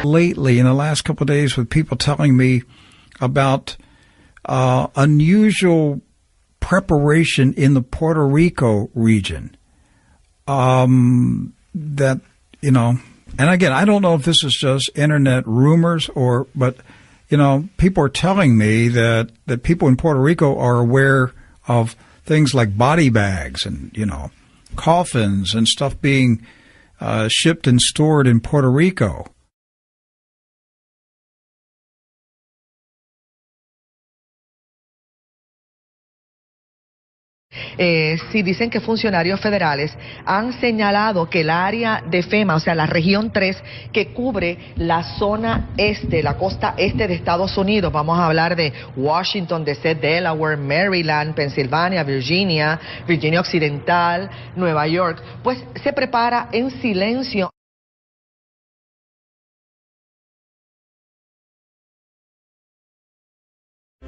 lately in the last couple of days with people telling me about unusual preparation in the Puerto Rico region. That, you know, and again, I don't know if this is just internet rumors but, you know, people are telling me that people in Puerto Rico are aware of things like body bags and, you know, coffins and stuff being shipped and stored in Puerto Rico. Sí dicen que funcionarios federales han señalado que el área de FEMA, o sea, la región 3, que cubre la zona este, la costa este de Estados Unidos, vamos a hablar de Washington, D.C., Delaware, Maryland, Pensilvania, Virginia Occidental, Nueva York, pues se prepara en silencio.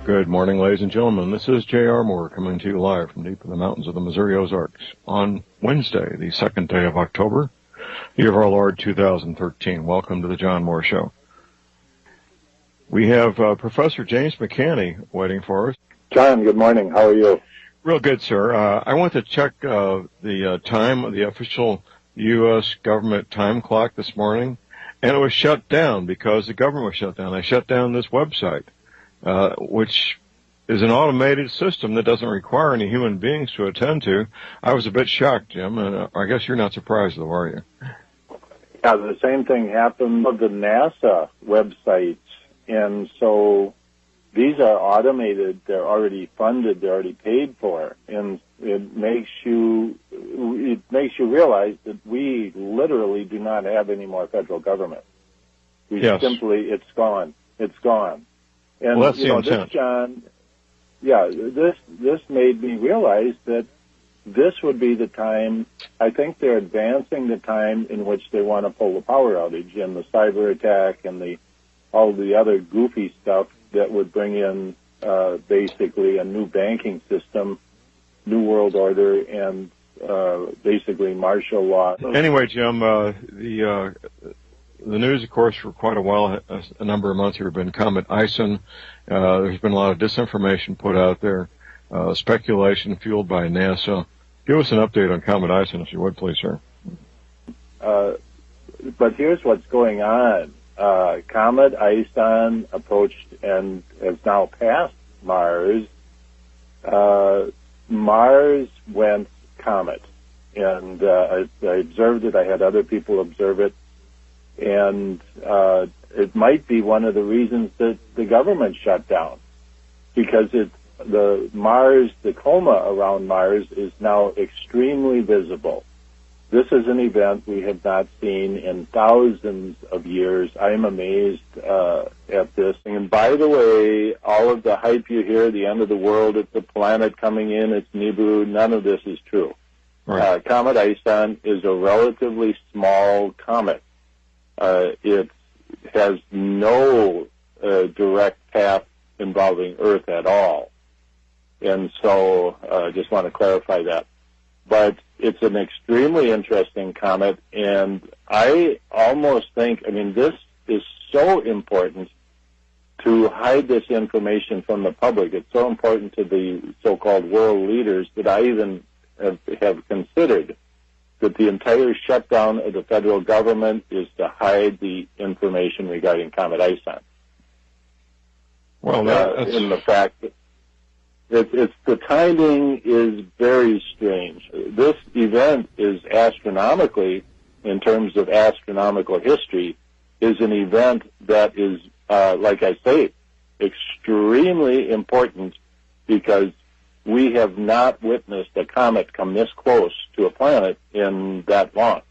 Good morning, ladies and gentlemen. This is J.R. Moore coming to you live from deep in the mountains of the Missouri Ozarks on Wednesday, the 2nd day of October, year of our Lord 2013. Welcome to the John Moore Show. We have Professor James McCanney waiting for us. John, good morning. How are you? Real good, sir. I want to check the time of the official U.S. government time clock this morning, and it was shut down because the government was shut down. They shut down this website. Which is an automated system that doesn't require any human beings to attend to. I was a bit shocked, Jim, and I guess you're not surprised, though, are you? Yeah, the same thing happened with the NASA websites, and so these are automated. They're already funded. They're already paid for, and it makes you realize that we literally do not have any more federal government. Yes. Simply, it's gone. It's gone. And, well, that's the intent. This, John, this made me realize that this would be the time. I think they're advancing the time in which they want to pull the power outage and the cyber attack and all the other goofy stuff that would bring in basically a new banking system, new world order, and basically martial law. Anyway, Jim, the news, of course, for quite a while, a number of months here, have been Comet Ison. There's been a lot of disinformation put out there, speculation fueled by NASA. Give us an update on Comet Ison, if you would, please, sir. But here's what's going on. Comet Ison approached and has now passed Mars. Mars went comet, and I observed it. I had other people observe it. And it might be one of the reasons that the government shut down, because the coma around Mars is now extremely visible. This is an event we have not seen in thousands of years. I am amazed at this. And by the way, all of the hype you hear, the end of the world, it's a planet coming in, it's NIBIRU, none of this is true. Right. Comet Ison is a relatively small comet. It has no direct path involving Earth at all. And so I just want to clarify that. But it's an extremely interesting comet, and I almost think, this is so important to hide this information from the public. It's so important to the so-called world leaders that I even have considered that the entire shutdown of the federal government is to hide the information regarding Comet Ison. Well, in the fact that the timing is very strange. This event is astronomically, in terms of astronomical history, is an event that is, like I say, extremely important because we have not witnessed a comet come this close to a planet in that long.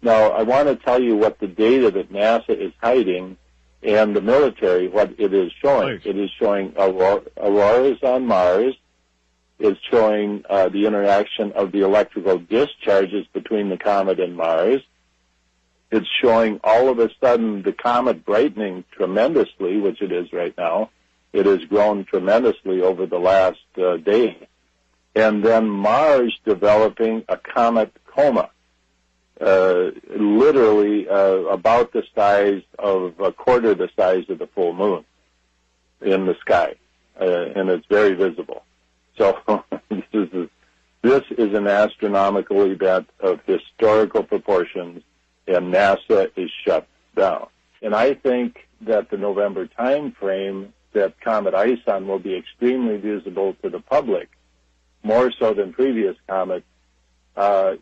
Now, I want to tell you what the data that NASA is hiding and the military, what it is showing. It is showing auroras on Mars. It's showing the interaction of the electrical discharges between the comet and Mars. It's showing all of a sudden the comet brightening tremendously, which it is right now. It has grown tremendously over the last day. And then Mars developing a comet coma. literally about the size of a quarter the size of the full moon in the sky, and it's very visible. So this is an astronomical event of historical proportions, and NASA is shut down. And I think that the November time frame that Comet ISON will be extremely visible to the public, more so than previous comets,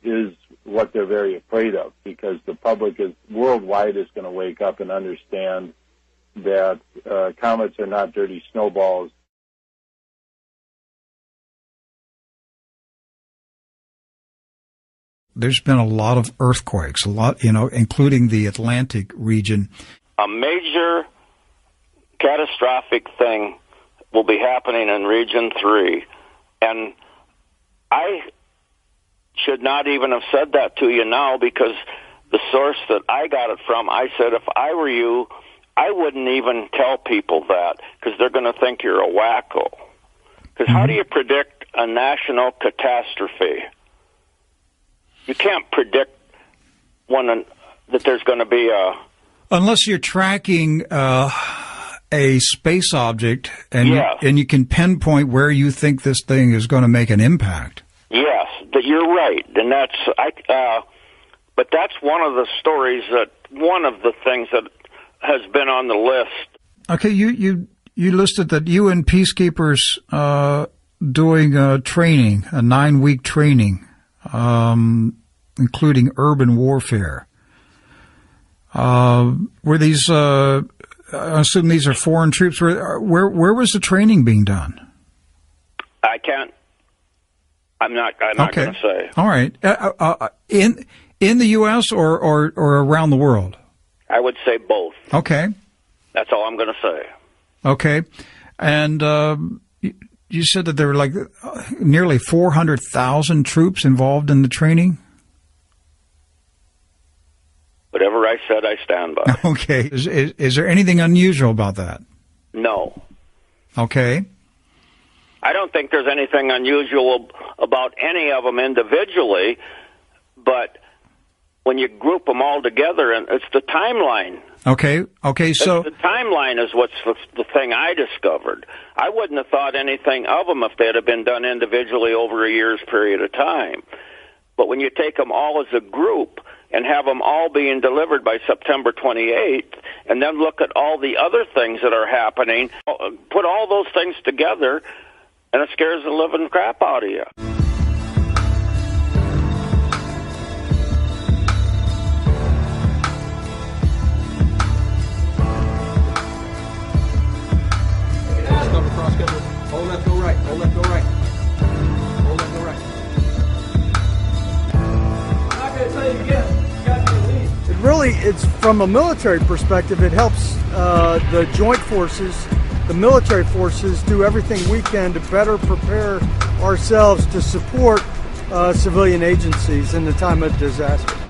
is what they're very afraid of, because the public is worldwide is going to wake up and understand that comets are not dirty snowballs. There's been a lot of earthquakes, including the Atlantic region. A major catastrophic thing will be happening in Region 3, and I should not even have said that to you now, because the source that I got it from, I said, if I were you, I wouldn't even tell people that, because they're going to think you're a wacko. Because how do you predict a national catastrophe? You can't predict that there's going to be a... Unless you're tracking a space object and, yes. and you can pinpoint where you think this thing is going to make an impact. Yes, you're right, and but that's one of the stories one of the things that has been on the list. Okay, you listed that UN peacekeepers doing training, a 9-week training, including urban warfare. Were these? I assume these are foreign troops. Where was the training being done? I can't. I'm not going to say. All right. In the U.S. or around the world? I would say both. Okay. That's all I'm going to say. Okay. And you said that there were like nearly 400,000 troops involved in the training? Whatever I said, I stand by. Okay. Is there anything unusual about that? No. Okay. I don't think there's anything unusual about any of them individually, but when you group them all together, and it's the timeline. Okay, so... The timeline is what's the thing I discovered. I wouldn't have thought anything of them if they'd have been done individually over a year's period of time. But when you take them all as a group and have them all being delivered by September 28th, and then look at all the other things that are happening, put all those things together, and it scares the living crap out of you. Hold left, go right. Hold left, go right. Hold left, go right. I'm not going to tell you again. You got to lead. It really, it's from a military perspective, it helps the joint forces, the military forces, do everything we can to better prepare ourselves to support civilian agencies in the time of disaster.